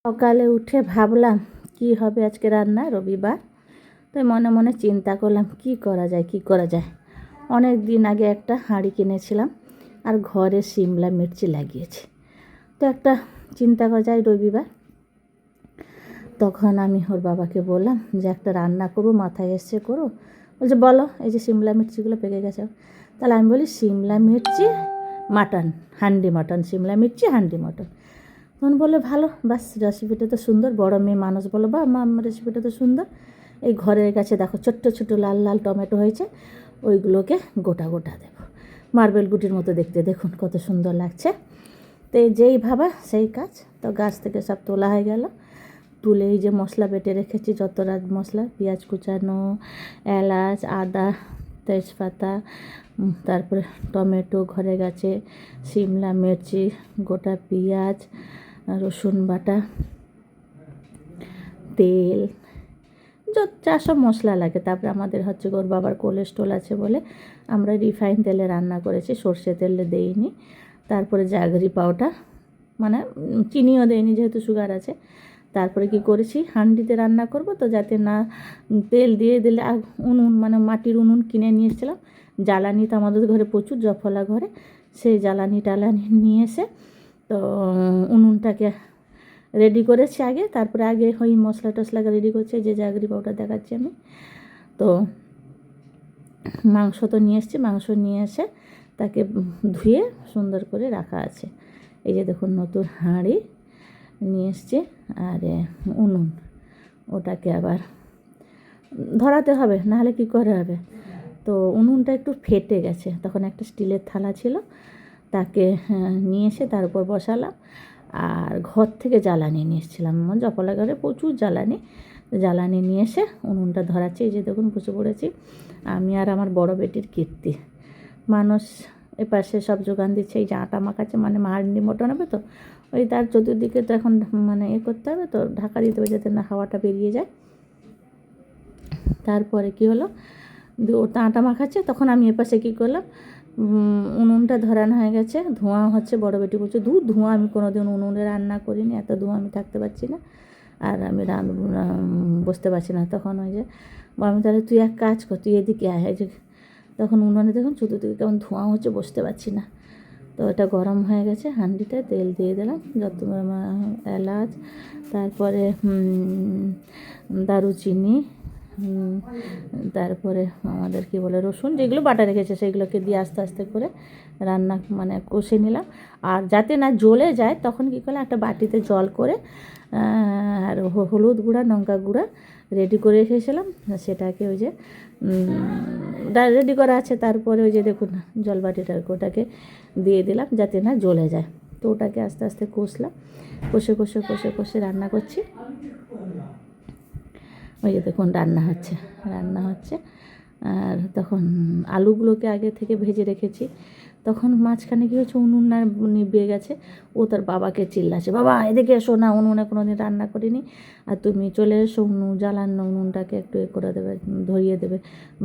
সকালে উঠে ভাবলাম কি হবে আজকে রান্না, রবিবার। তো মনে মনে চিন্তা করলাম কি করা যায়। অনেক দিন আগে একটা হাঁড়ি কিনেছিলাম আর ঘরে শিমলা মির্চি লাগিয়েছি। তো একটা চিন্তা করা যায়, রবিবার। তখন আমি ওর বাবাকে বললাম যে একটা রান্না করবো, মাথায় এসছে করো। বলছে বলো। এই যে শিমলা মির্চিগুলো পেকে গেছে। তাহলে আমি বলি Shimla Mirchi mutton, handi mutton, Shimla Mirchi handi mutton. তখন বলে ভালো, বাস রেসিপিটা তো সুন্দর। বড় মেয়ে মানুষ বলো বা মা, রেসিপিটা তো সুন্দর। এই ঘরের কাছে দেখো ছোট্ট ছোট্ট লাল লাল টমেটো হয়েছে, ওইগুলোকে গোটা গোটা দেবো, মার্বেল গুটির মতো দেখতে, দেখুন কত সুন্দর লাগছে। তো যেই ভাবা সেই কাজ। তো গাছ থেকে সব তোলা হয়ে গেল। তুলে এই যে মশলা বেটে রেখেছি, যত রাত মশলা, পেঁয়াজ কুচানো, এলাচ, আদা, তেজপাতা, তারপরে টমেটো ঘরে গাছে, শিমলা মির্চি, গোটা পেঁয়াজ, রসুন বাটা, তেল, যা সব মশলা লাগে। তারপরে আমাদের হচ্ছে ওর বাবার কোলেস্ট্রল আছে বলে আমরা রিফাইন তেলে রান্না করেছি, সর্ষে তেলে দেইনি। তারপরে জাগরি পাউডার, মানে চিনিও দেয়নি যেহেতু সুগার আছে। তারপরে কি করেছি, হাঁড়িতে রান্না করব তো যাতে না তেল দিয়ে দিলে, আর উনুন মানে মাটির উনুন কিনে নিয়ে এসেছিলাম। জ্বালানি তো আমাদের ঘরে প্রচুর, জফলা ঘরে, সেই জ্বালানি টালানি নিয়ে এসে তো উনুনটাকে রেডি করেছি আগে। তারপরে আগে ওই মশলা টশলাকে রেডি করছি, যে জাগরি পাউডার দেখাচ্ছি আমি। তো মাংস তো নিয়ে এসেছি, মাংস নিয়ে এসে তাকে ধুয়ে সুন্দর করে রাখা আছে। এই যে দেখুন নতুন হাঁড়ি নিয়ে এসছি, আর উনুন, ওটাকে আবার ধরাতে হবে, নাহলে কী করে হবে। তো উনুনটা একটু ফেটে গেছে, তখন একটা স্টিলের থালা ছিল, তাকে নিয়ে এসে তার উপর বসালাম। আর ঘর থেকে জ্বালানি নিয়ে এসেছিলাম, জপলা ঘরে প্রচুর জ্বালানি নিয়ে এসে উনুনটা ধরাচ্ছি। এই যে দেখুন বসে পড়েছি আমি আর আমার বড় বেটির কীর্তি। মানুষ এপাশে সব যোগান দিচ্ছে, এই যে আটা মাখাচ্ছে, মানে হাঁড়ি মটন হবে তো ওই তার চতুর্দিকে তো এখন মানে করতে হবে, তো ঢাকা দিতে হবে যাতে না হাওয়াটা বেরিয়ে যায়। তারপরে কি হলো, ওটা আটা মাখাচ্ছে, তখন আমি এপাশে কী করলাম, উনুনটা ধরানো হয়ে গেছে, ধোঁয়া হচ্ছে। বড় বেটি বলছে ধোঁয়া, আমি কোনো দিন উনুনে রান্না করিনি, এত ধোঁয়া আমি থাকতে পারছি না, আর আমি বসতে পারছি না। তখন ওই যে আমি, তাহলে তুই এক কাজ কর, তুই এদিকে আয়। যে তখন উনুনে দেখুন চতুর্দিকে কেমন ধোঁয়া হচ্ছে, বসতে পারছি না। তো এটা গরম হয়ে গেছে, হাঁড়িটায় তেল দিয়ে দিলাম, যত এলাচ, তারপরে দারুচিনি, তারপরে আমাদের কি বলে রসুন, যেগুলো বাটা রেখেছে সেইগুলোকে দিয়ে আস্তে আস্তে করে রান্না মানে কষে নিলাম। আর যাতে না জ্বলে যায় তখন কী করলাম, একটা বাটিতে জল করে আর হলুদ গুঁড়া, লঙ্কা গুঁড়া রেডি করে রেখেছিলাম, সেটাকে ওই যে রেডি করা আছে। তারপরে ওই যে দেখুন জল বাটিটা, ওটাকে দিয়ে দিলাম যাতে না জ্বলে যায়। তো ওটাকে আস্তে আস্তে কষলাম, কষে রান্না করছি। ওই যে দেখুন রান্না হচ্ছে। আর তখন আলুগুলোকে আগে থেকে ভেজে রেখেছি। তখন মাঝখানে কী হচ্ছে, উনুন না নিভিয়ে গেছে। ও তার বাবাকে চিল্লাছে, বাবা এদিকে এসো না, উনুনে কোনো দিন রান্না করিনি, আর তুমি চলে এসো, জ্বালানো উনুনটাকে একটু করে দেবে, ধরিয়ে দেবে,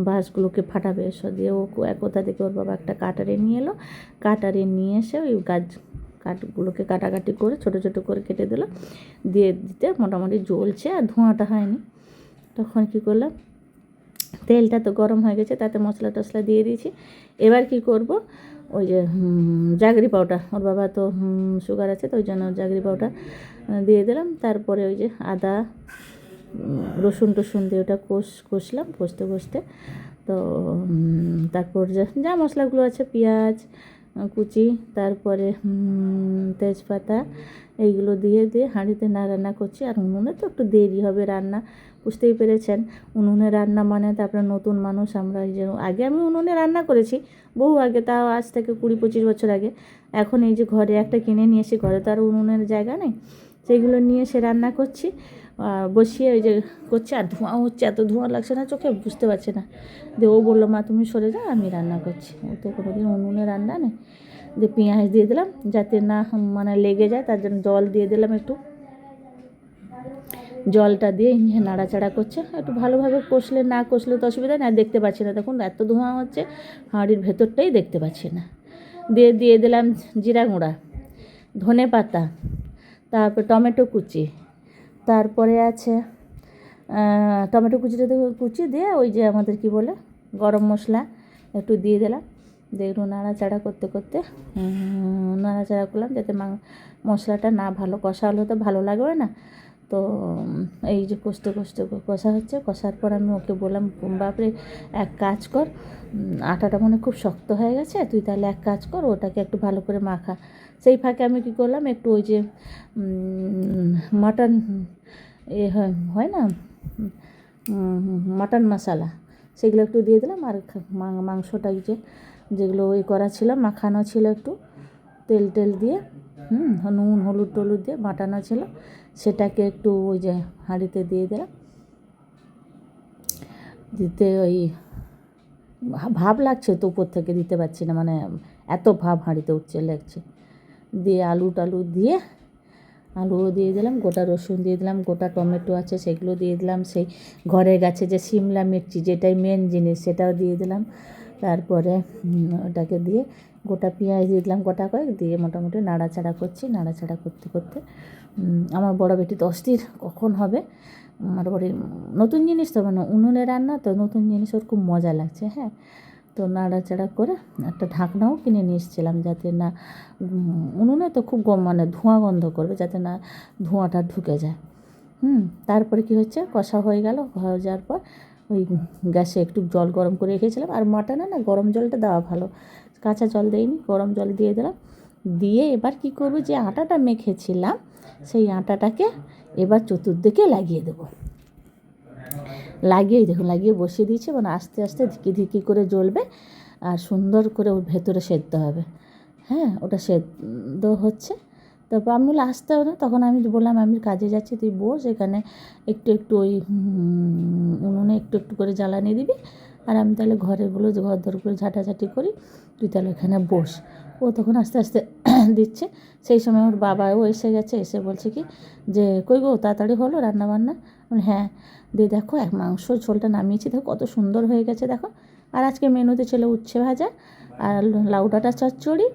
বাঁশগুলোকে ফাটাবে এসো। দিয়ে ও কোথা থেকে ওর বাবা একটা কাটারে নিয়ে এলো, কাটারে নিয়ে এসে ওই কাঠগুলোকে কাটাকাটি করে ছোটো ছোটো করে কেটে দিল, দিয়ে দিতে মোটামুটি জ্বলছে আর ধোঁয়াটা হয়নি। তখন কী করলাম, তেলটা তো গরম হয়ে গেছে, তাতে মশলা টশলা দিয়ে দিয়েছি। এবার কি করব, ওই যে জাগরি পাউডার, ওর বাবা তো সুগার আছে, তো ওই জন্য জাগরি পাউডার দিয়ে দিলাম। তারপরে ওই যে আদা রসুন টসুন দিয়ে ওটা কষলাম, কষতে তো তারপর যা মশলাগুলো আছে, পেঁয়াজ কুচি, তারপরে তেজপাতা, এইগুলো দিয়ে হাঁড়িতে রান্না করছি। আর উনুনে তো একটু দেরি হবে রান্না, বুঝতেই পেরেছেন। উনুনে রান্না মানে তারপরে নতুন মানুষ আমরা, এই যে আগে আমি উনুনে রান্না করেছি বহু আগে, তাও আজ থেকে 20-25 বছর আগে। এখন এই যে ঘরে একটা কিনে নিয়ে এসে, ঘরে তো আর উনুনের জায়গা নেই, সেইগুলো নিয়ে এসে রান্না করছি, বসিয়ে ওই যে করছি। আর ধোঁয়া হচ্ছে, এত ধোঁয়া লাগছে না চোখে, বুঝতে পারছে না। দিয়ে ও বললো মা তুমি সরে যাও, আমি রান্না করছি। ও তো কোনোদিন উনুনে রান্না নেই। দিয়ে পেঁয়াজ দিয়ে দিলাম যাতে না মানে লেগে যায়, তার জন্য জল দিয়ে দিলাম একটু। জলটা দিয়ে নাড়াচাড়া করছে, একটু ভালোভাবে কষলে তো অসুবিধা নেই। আর দেখতে পাচ্ছি না, দেখুন এত ধোঁয়া হচ্ছে, হাঁড়ির ভেতরটাই দেখতে পাচ্ছি না। দিয়ে দিলাম জিরা গুঁড়া, ধনে পাতা, তারপর টমেটো কুচি, তারপরে আছে টমেটো কুচি দিয়ে ওই যে আমাদের কি বলে গরম মশলা একটু দিয়ে দিলাম, দিয়ে একটু নাড়াচাড়া করতে করতে নাড়াচাড়া করলাম যাতে মশলাটা না ভালো কষা হলে তো ভালো লাগবে না। তো এই যে কষতে কষতে কষা হচ্ছে, কষার পর আমি ওকে বললাম, বাপরে এক কাজ কর, আটাটা মনে খুব শক্ত হয়ে গেছে, তুই তাহলে এক কাজ কর, ওটাকে একটু ভালো করে মাখা। সেই ফাঁকে আমি কী করলাম, একটু ওই যে মাটন হয় না মাটন মশলা, সেগুলো একটু দিয়ে দিলাম। আর মাংসটা যেগুলো ওই করা ছিল, মাখানো ছিল, একটু তেল দিয়ে নুন হলুদ টলুদ দিয়ে মাটানো ছিল, সেটাকে একটু ওই যে হাঁড়িতে দিয়ে দিলাম। দিতে ওই ভাব লাগছে তো, উপর থেকে দিতে পারছি না, মানে এত ভাব হাঁড়িতে উঠছে লাগছে। দিয়ে আলু দিয়ে আলুও দিয়ে দিলাম, গোটা রসুন দিয়ে দিলাম, গোটা টমেটো আছে সেগুলো দিয়ে দিলাম, সেই ঘরে গাছে যে সিমলা মির্চি যেটাই মেন জিনিস সেটাও দিয়ে দিলাম। তারপরে ওটাকে দিয়ে গোটা পেঁয়াজ দিয়ে দিলাম গোটা কয়েক, দিয়ে মোটামুটি নাড়াচাড়া করছি। নাড়াচাড়া করতে করতে আমার বড় বেটি তো অস্থির কখন হবে। আমার বড় নতুন জিনিস তো, মানে উনুনে রান্না তো, নতুন জিনিস ওর খুব মজা লাগছে। হ্যাঁ, তো নাড়াচাড়া করে একটা ঢাকনাও কিনে নিয়ে এসেছিলাম, যাতে না উনুনে তো খুব মানে ধোঁয়া গন্ধ করবে, যাতে না ধোঁয়াটা ঢুকে যায়। তারপরে কি হচ্ছে, কষা হয়ে গেল, হয়ে যাওয়ার পর ওই গ্যাসে একটু জল গরম করে রেখেছিলাম। আর মাটনে না গরম জলটা দেওয়া ভালো, কাঁচা জল দেইনি, গরম জল দিয়ে দিলাম। দিয়ে এবার কি করব, যে আটাটা মেখেছিলাম সেই আটাটাকে এবার চতুর্দিকে লাগিয়ে দেবো। লাগিয়ে বসিয়ে দিয়েছি, মানে আস্তে আস্তে ধিকি করে জ্বলবে আর সুন্দর করে ওর ভেতরে সেদ্ধ হবে। হ্যাঁ, ওটা সেদ্ধ হচ্ছে। তারপর আমি বলে আসতে হবে না, তখন আমি বললাম আমি কাজে যাচ্ছি, তুই বস এখানে, একটু ওই উনুনে একটু করে জ্বালানি দিবি, আর আমি তাহলে ঘরগুলো ঘরদোরগুলো ঝাঁটাঝাঁটি করি, তুই তাহলে এখানে বস। ও তখন আস্তে আস্তে দিচ্ছে। সেই সময় ওর বাবাও এসে গেছে, এসে বলছে কি যে কই গো, তাড়াতাড়ি হলো রান্নাবান্না? হ্যাঁ, দিয়ে দেখো মাংস ঝোলটা নামিয়েছি, দেখো কত সুন্দর হয়ে গেছে দেখো। আর আজকে মেনুতে ছিল উচ্ছে ভাজা আর লাউ ডাঁটা চচ্চড়ি,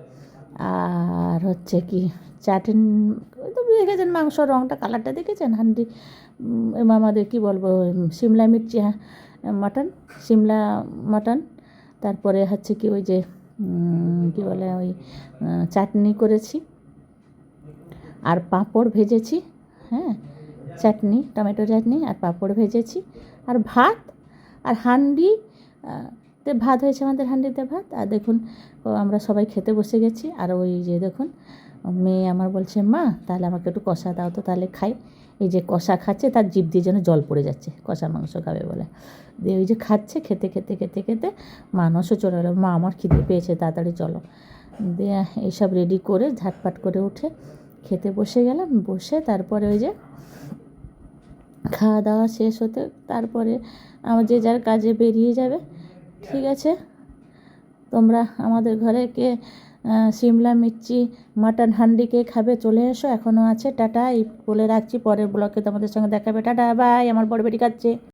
আর হচ্ছে কি চাটনি। তো দেখেছেন মাংসর রঙটা, কালারটা দেখেছেন, হান্ডি আমাদের কী বলবো, সিমলা মির্চি, হ্যাঁ সিমলা মাটন। তারপরে হচ্ছে কি ওই যে কী বলে ওই চাটনি করেছি, আর পাঁপড় ভেজেছি। হ্যাঁ, চাটনি, টমেটো চাটনি আর পাঁপড় ভেজেছি, আর ভাত, আর তে ভাত হয়েছে আমাদের, হাঁড়িতে ভাত। আর দেখুন আমরা সবাই খেতে বসে গেছি। আর ওই যে দেখুন মেয়ে আমার বলছে, মা তাহলে আমাকে একটু কষা দাও তো, তাহলে খাই। এই যে কষা খাচ্ছে, তার জিভ দিয়ে যেন জল পড়ে যাচ্ছে, কষা মাংস খাবে বলে। দিয়ে ওই যে খাচ্ছে, খেতে মানুষও চলে গেলো, মা আমার খিদে পেয়েছে তাড়াতাড়ি চলো। দিয়ে এইসব রেডি করে ঝাটপাট করে উঠে খেতে বসে গেলাম। বসে তারপরে ওই যে খাওয়া দাওয়া শেষ হতে তারপরে আমার যে যার কাজে বেরিয়ে যাবে। ঠিক আছে, তোমরা আমাদের ঘরে কে সিমলা মির্চি মাটন হান্ডি কে খাবে চলে এসো, এখনও আছে। টাটা, এই বলে রাখছি, পরের ব্লগে তোমাদের সঙ্গে দেখাবে। টাটা, বাই। আমার বড় বেটি খাচ্ছে।